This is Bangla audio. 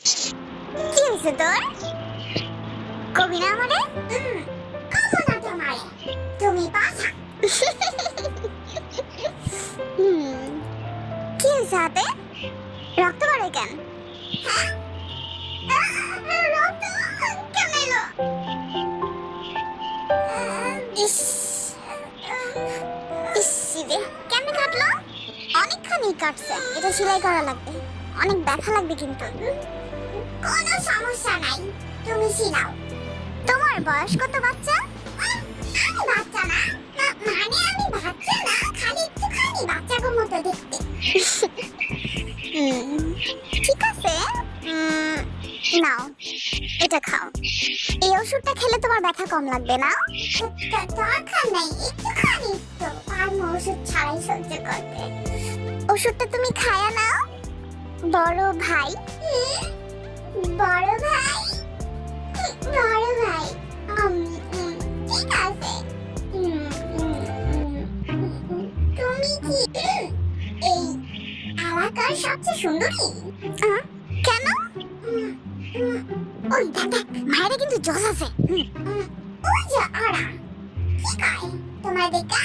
কি হয়েছে তোর? কবি না আমারে? কমো না তোমারে, তুমি পাছা। কি হয়েছে হাতে? রক্ত বাড়ে কেন? রক্ত কেন এলো? ইস রে, কেমনে কাটলো? অনেকখানি কাটছে, এটা সেলাই করা লাগবে, অনেক ব্যথা লাগবে কিন্তু। কোনো সমস্যা নাই, তুমি শিলাও। তোমার বয়স কত বাচ্চা? আমি বাচ্চা না, মানে আমি বাচ্চা না, খালি একটুখানি বাচ্চার মতো দেখতে। ঠিক আছে, নাও এটা খাও। এই ওষুধটা খেলে তোমার ব্যথা কম লাগবে না? দরকার নাই, একটুখানি তো পারবো ওষুধ ছাড়াই সহ্য করতে। ওষুধটা তুমি খায়া নাও। বড় ভাই, বড় ভাই, বড় ভাই, ঠিক আছে। তুমি কি এই এলাকার সবচেয়ে সুন্দরী? কেন? ওই দেখ দেখ, মায়েরা কিন্তু জজ আছে। ওই যে ওরা কি কয়, তোমার দেখা